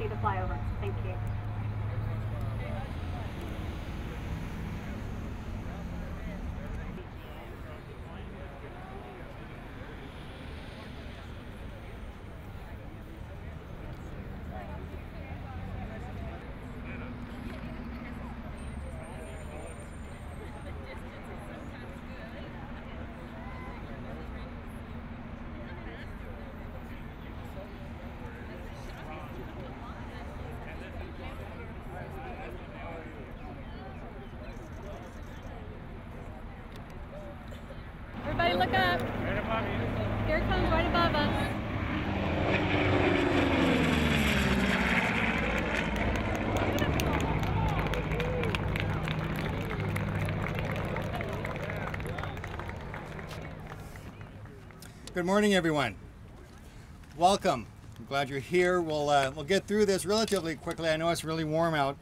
see the flyover. Thank you. Everybody look up. Right above you. Here it comes right above us. Good morning, everyone. Welcome. I'm glad you're here. We'll get through this relatively quickly. I know it's really warm out,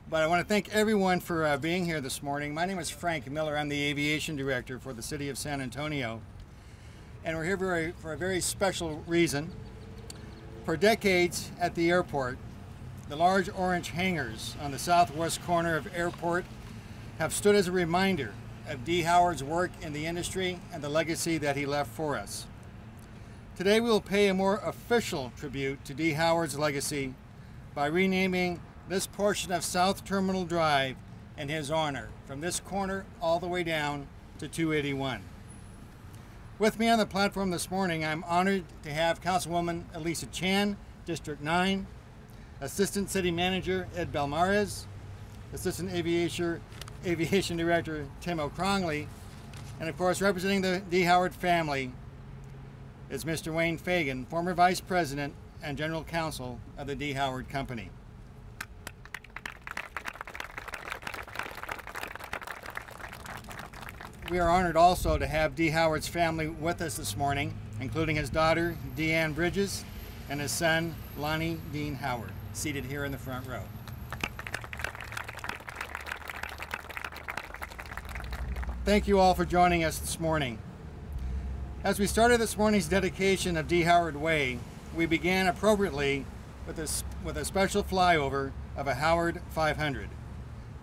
but I want to thank everyone for being here this morning. My name is Frank Miller. I'm the Aviation Director for the City of San Antonio, and we're here for a very special reason. For decades at the airport, the large orange hangars on the southwest corner of Airport have stood as a reminder of Dee Howard's work in the industry and the legacy that he left for us. Today we will pay a more official tribute to Dee Howard's legacy by renaming this portion of South Terminal Drive in his honor, from this corner all the way down to 281. With me on the platform this morning, I'm honored to have Councilwoman Elisa Chan, District 9, Assistant City Manager Ed Belmares, Assistant Aviation Director Tim O'Crongley, and of course representing the Dee Howard family is Mr. Wayne Fagan, former Vice President and General Counsel of the Dee Howard Company. We are honored also to have Dee Howard's family with us this morning, including his daughter, Deanne Bridges, and his son, Lonnie Dean Howard, seated here in the front row. Thank you all for joining us this morning. As we started this morning's dedication of Dee Howard Way, we began appropriately with a special flyover of a Howard 500.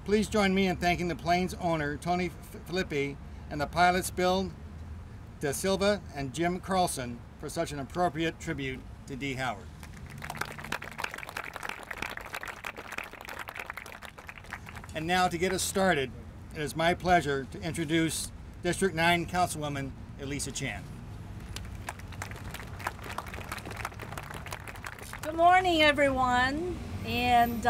Please join me in thanking the plane's owner, Tony Filippi, and the pilots Bill De Silva and Jim Carlson for such an appropriate tribute to Dee Howard. And now, to get us started, it is my pleasure to introduce District 9 Councilwoman Elisa Chan. Good morning, everyone, and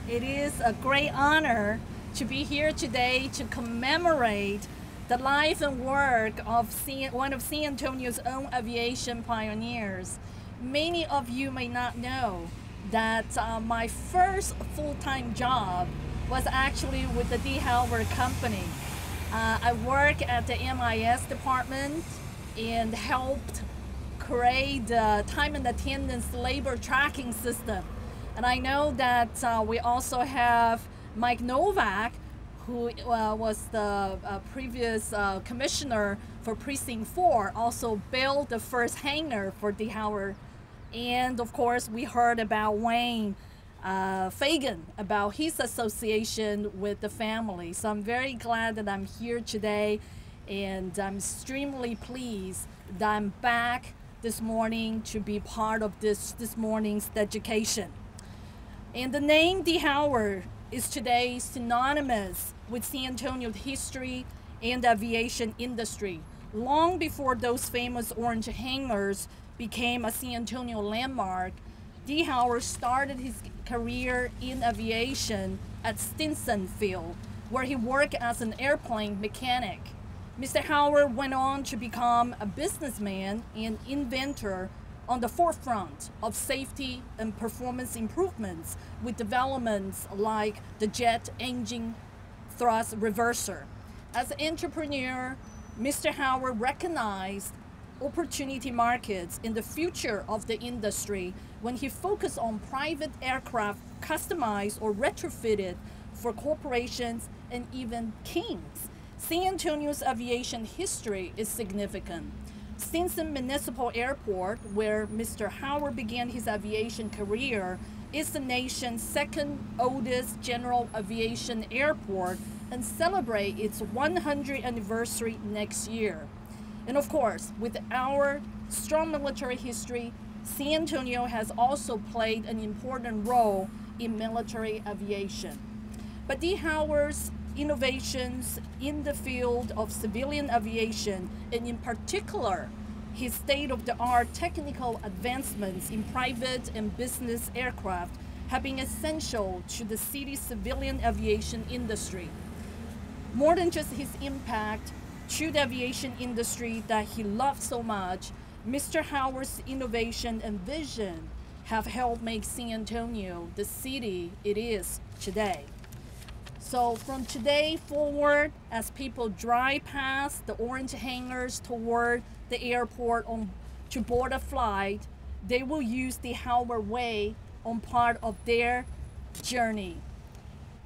it is a great honor to be here today to commemorate the life and work of one of San Antonio's own aviation pioneers. Many of you may not know that my first full-time job was actually with the Dee Howard Company. I worked at the MIS department and helped create the time and attendance labor tracking system. And I know that we also have Mike Novak, who was the previous commissioner for Precinct 4, also built the first hangar for Dee Howard. And of course, we heard about Wayne Fagan, about his association with the family. So I'm very glad that I'm here today, and I'm extremely pleased that I'm back this morning to be part of this morning's dedication. And the name Dee Howard is today synonymous with San Antonio's history and aviation industry. Long before those famous orange hangars became a San Antonio landmark, Dee Howard started his career in aviation at Stinson Field, where he worked as an airplane mechanic. Mr. Howard went on to become a businessman and inventor on the forefront of safety and performance improvements with developments like the jet engine thrust reverser. As an entrepreneur, Mr. Howard recognized opportunity markets in the future of the industry when he focused on private aircraft customized or retrofitted for corporations and even kings. San Antonio's aviation history is significant. Stinson Municipal Airport, where Mr. Howard began his aviation career, It's the nation's second oldest general aviation airport and celebrate its 100th anniversary next year. And of course, with our strong military history, San Antonio has also played an important role in military aviation. But Dee Howard's innovations in the field of civilian aviation, and in particular, his state-of-the-art technical advancements in private and business aircraft, have been essential to the city's civilian aviation industry. More than just his impact to the aviation industry that he loved so much, Mr. Howard's innovation and vision have helped make San Antonio the city it is today. So from today forward, as people drive past the orange hangars toward the airport to board a flight, they will use the Howard Way on part of their journey.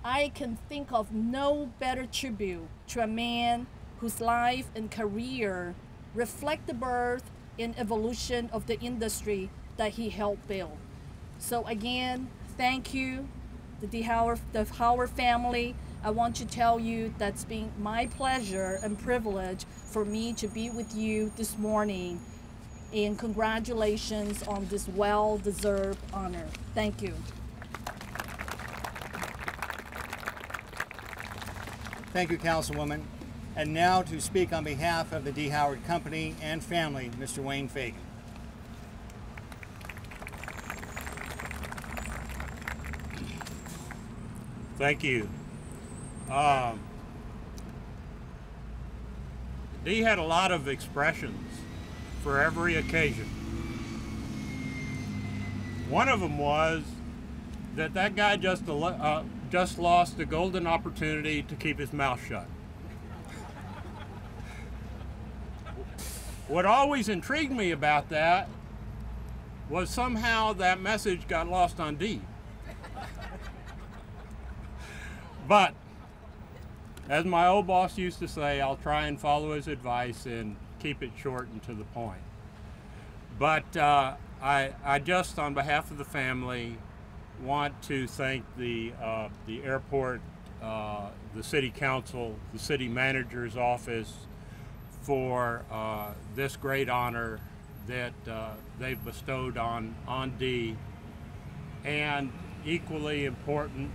I can think of no better tribute to a man whose life and career reflect the birth and evolution of the industry that he helped build. So again, thank you, the Howard family. I want to tell you that's been my pleasure and privilege for me to be with you this morning. And congratulations on this well-deserved honor. Thank you. Thank you, Councilwoman. And now to speak on behalf of the Dee Howard Company and family, Mr. Wayne Fagan. Thank you. Dee had a lot of expressions for every occasion. One of them was that guy just lost a golden opportunity to keep his mouth shut. What always intrigued me about that was somehow that message got lost on Dee. But, as my old boss used to say, I'll try and follow his advice and keep it short and to the point. But I just, on behalf of the family, want to thank the airport, the city council, the city manager's office for this great honor that they've bestowed on Dee, and equally important,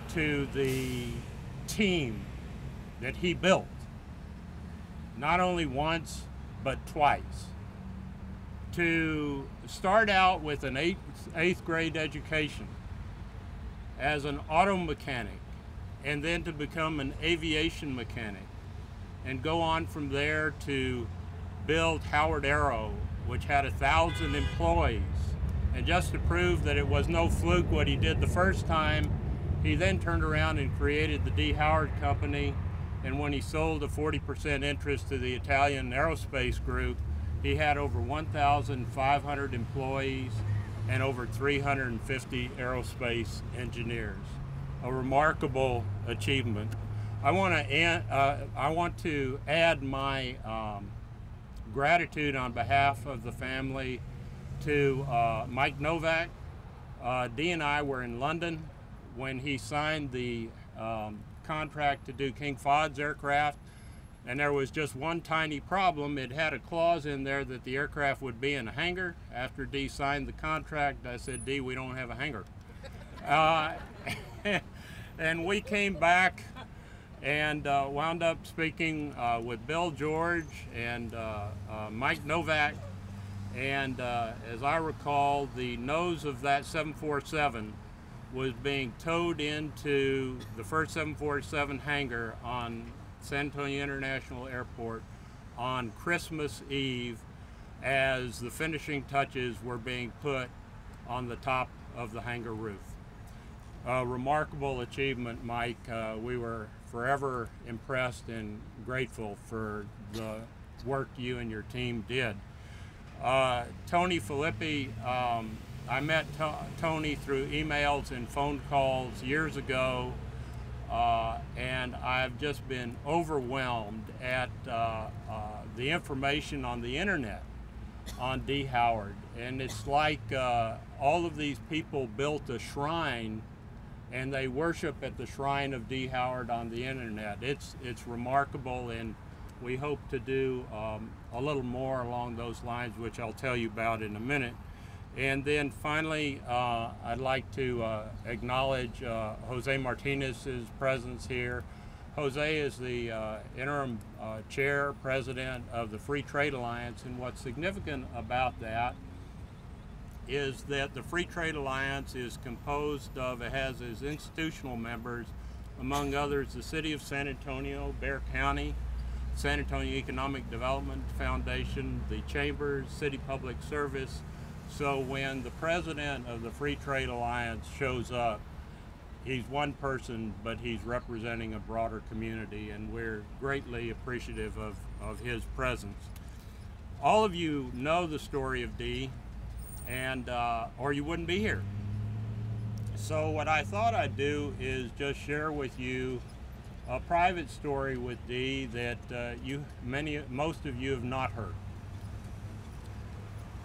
to the team that he built, not only once but twice. To start out with an eighth grade education as an auto mechanic, and then to become an aviation mechanic, and go on from there to build Howard Aero, which had 1,000 employees. And just to prove that it was no fluke what he did the first time, he then turned around and created the Dee Howard Company, and when he sold a 40% interest to the Italian aerospace group, he had over 1,500 employees and over 350 aerospace engineers. A remarkable achievement. I want to add my gratitude on behalf of the family to Mike Novak. Dee and I were in London when he signed the contract to do King Fahad's aircraft, and there was just one tiny problem. It had a clause in there that the aircraft would be in a hangar. After Dee signed the contract, I said, Dee, we don't have a hangar. And we came back and wound up speaking with Bill George and Mike Novak, and as I recall, the nose of that 747 was being towed into the first 747 hangar on San Antonio International Airport on Christmas Eve, as the finishing touches were being put on the top of the hangar roof. A remarkable achievement, Mike. We were forever impressed and grateful for the work you and your team did. Tony Filippi, I met Tony through emails and phone calls years ago, and I've just been overwhelmed at the information on the internet on Dee Howard. And it's like all of these people built a shrine and they worship at the shrine of Dee Howard on the internet. It's remarkable, and we hope to do a little more along those lines, which I'll tell you about in a minute. And then finally, I'd like to acknowledge Jose Martinez's presence here. Jose is the interim chair, president of the Free Trade Alliance, and what's significant about that is that the Free Trade Alliance is composed of, it has as institutional members, among others, the City of San Antonio, Bexar County, San Antonio Economic Development Foundation, the Chambers, City Public Service. So when the president of the Free Trade Alliance shows up, he's one person, but he's representing a broader community, and we're greatly appreciative of his presence. All of you know the story of Dee, and or you wouldn't be here. So what I thought I'd do is just share with you a private story with Dee that most of you have not heard.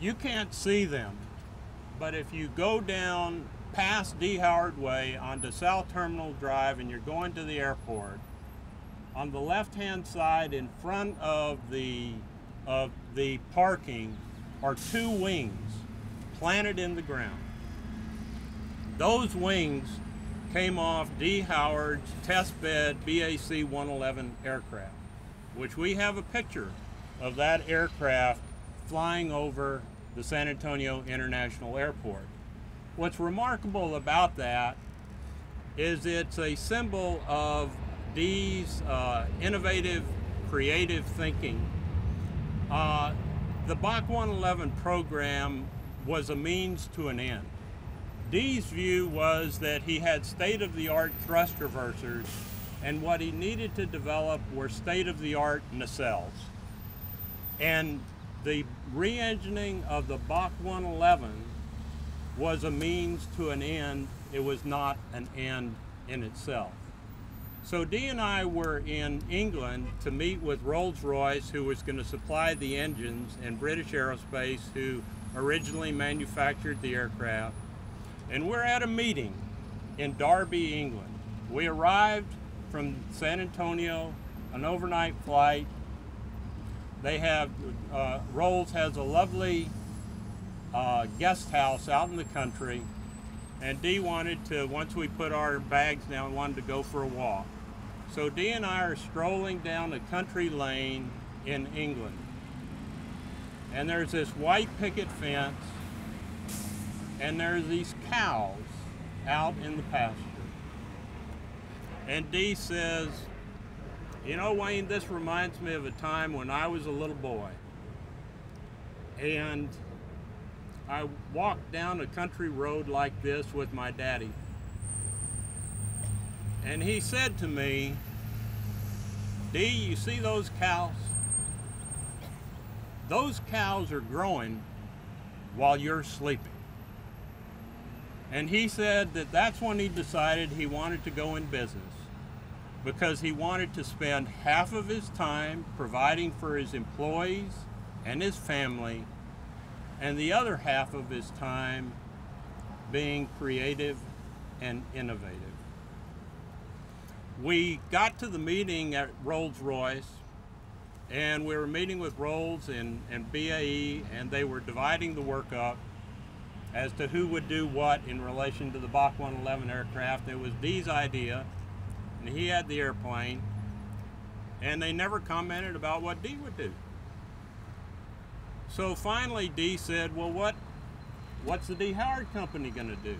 You can't see them, but if you go down past Dee Howard Way onto South Terminal Drive and you're going to the airport, on the left-hand side in front of the parking are two wings planted in the ground. Those wings came off Dee Howard's testbed BAC 111 aircraft, which we have a picture of that aircraft flying over the San Antonio International Airport. What's remarkable about that is it's a symbol of Dee's innovative, creative thinking. The BAC 111 program was a means to an end. Dee's view was that he had state-of-the-art thrust reversers, and what he needed to develop were state-of-the-art nacelles. And the re-engineering of the BAC 111 was a means to an end. It was not an end in itself. So Dee and I were in England to meet with Rolls-Royce, who was going to supply the engines, and British Aerospace, who originally manufactured the aircraft. And we're at a meeting in Derby, England. We arrived from San Antonio, an overnight flight. They have, Rolls has a lovely guest house out in the country, and Dee wanted to, once we put our bags down, wanted to go for a walk. So Dee and I are strolling down a country lane in England, and there's this white picket fence, and there's these cows out in the pasture. And Dee says, "You know, Wayne, this reminds me of a time when I was a little boy, and I walked down a country road like this with my daddy. And he said to me, 'Dee, you see those cows? Those cows are growing while you're sleeping.' And he said that that's when he decided he wanted to go in business, because he wanted to spend half of his time providing for his employees and his family, and the other half of his time being creative and innovative." We got to the meeting at Rolls-Royce, and we were meeting with Rolls and BAE, and they were dividing the work up as to who would do what in relation to the BAC 111 aircraft. It was Dee's idea, and he had the airplane, and they never commented about what Dee would do. So finally Dee said, "Well, what's the Dee Howard Company going to do?"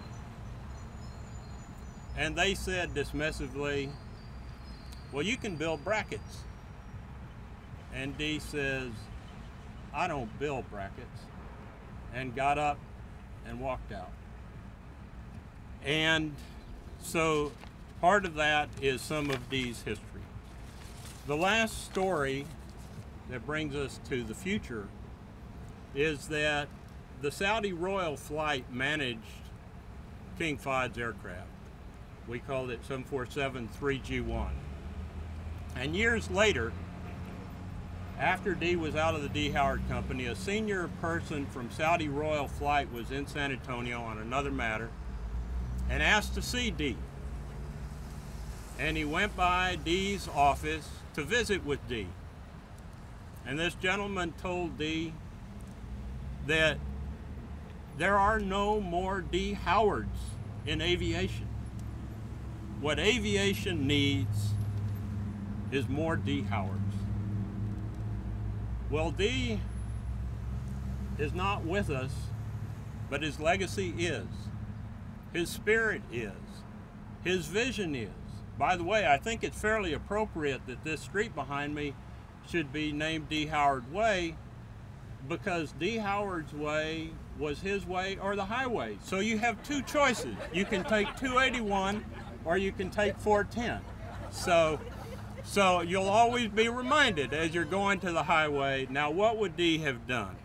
And they said dismissively, "Well, you can build brackets." And Dee says, "I don't build brackets," and got up and walked out. And so part of that is some of Dee's history. The last story that brings us to the future is that the Saudi Royal Flight managed King Fahd's aircraft. We called it 747 3G1. And years later, after Dee was out of the Dee Howard Company, a senior person from Saudi Royal Flight was in San Antonio on another matter and asked to see Dee. And he went by Dee's office to visit with Dee. And this gentleman told Dee that there are no more Dee Howards in aviation. What aviation needs is more Dee Howards. Well, Dee is not with us, but his legacy is. His spirit is. His vision is. By the way, I think it's fairly appropriate that this street behind me should be named Dee Howard Way, because Dee Howard's way was his way or the highway. So you have two choices. You can take 281 or you can take 410. So you'll always be reminded as you're going to the highway, now what would Dee have done?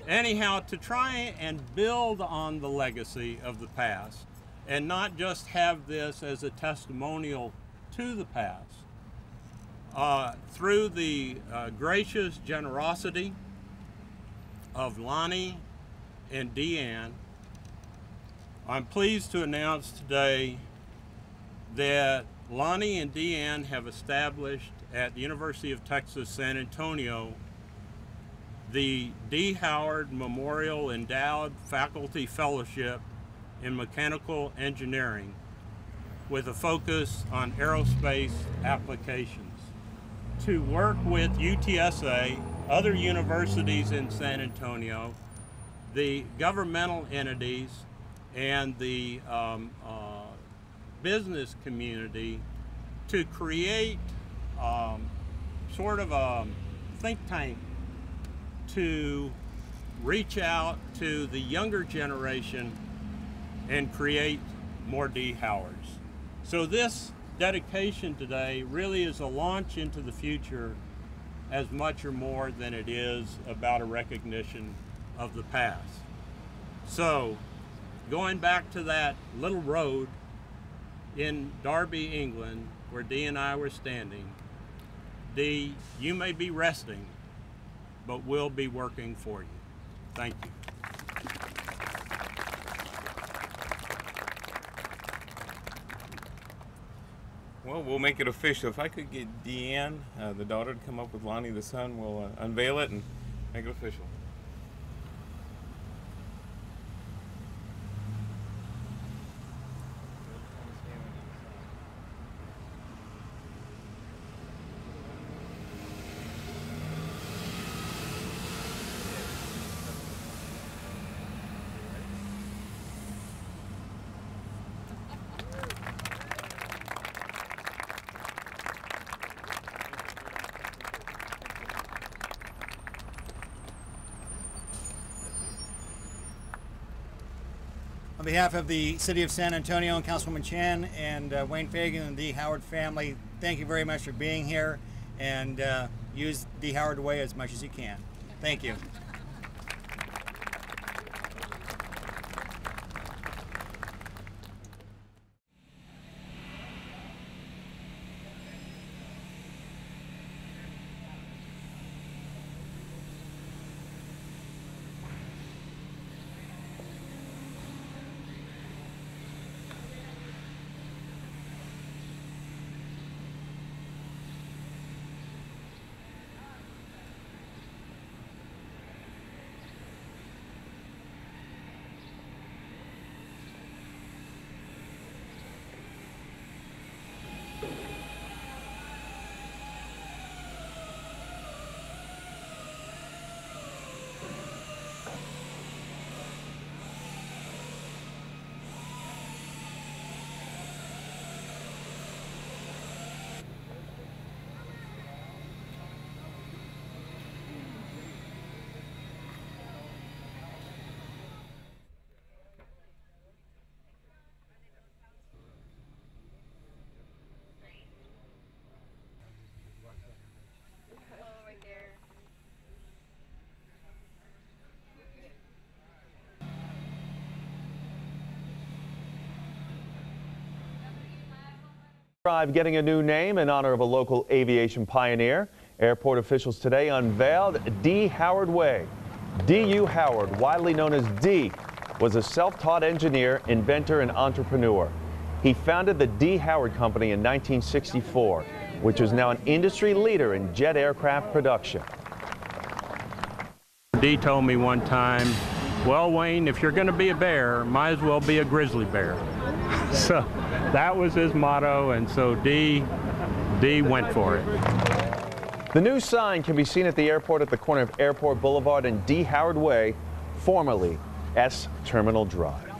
Anyhow, to try and build on the legacy of the past and not just have this as a testimonial to the past, through the gracious generosity of Lonnie and Deanne, I'm pleased to announce today that Lonnie and Deanne have established at the University of Texas, San Antonio, the Dee Howard Memorial Endowed Faculty Fellowship in Mechanical Engineering with a focus on aerospace applications, to work with UTSA, other universities in San Antonio, the governmental entities, and the business community to create sort of a think tank to reach out to the younger generation and create more Dee Howards. So this dedication today really is a launch into the future as much or more than it is about a recognition of the past. So going back to that little road in Derby, England, where Dee and I were standing, Dee, you may be resting, but we'll be working for you. Thank you. Well, we'll make it official. If I could get Deanne, the daughter, to come up with Lonnie, the son, we'll unveil it and make it official. On behalf of the City of San Antonio and Councilwoman Chen and Wayne Fagan and the Dee Howard family, thank you very much for being here, and use Dee Howard Way as much as you can. Thank you. Getting a new name in honor of a local aviation pioneer. Airport officials today unveiled Dee Howard Way. D.U. Howard, widely known as Dee, was a self-taught engineer, inventor, and entrepreneur. He founded the Dee Howard Company in 1964, which is now an industry leader in jet aircraft production. Dee told me one time, well, Wayne, if you're going to be a bear, might as well be a grizzly bear. So that was his motto, and so Dee went for it. The new sign can be seen at the airport at the corner of Airport Boulevard and Dee Howard Way, formerly S Terminal Drive.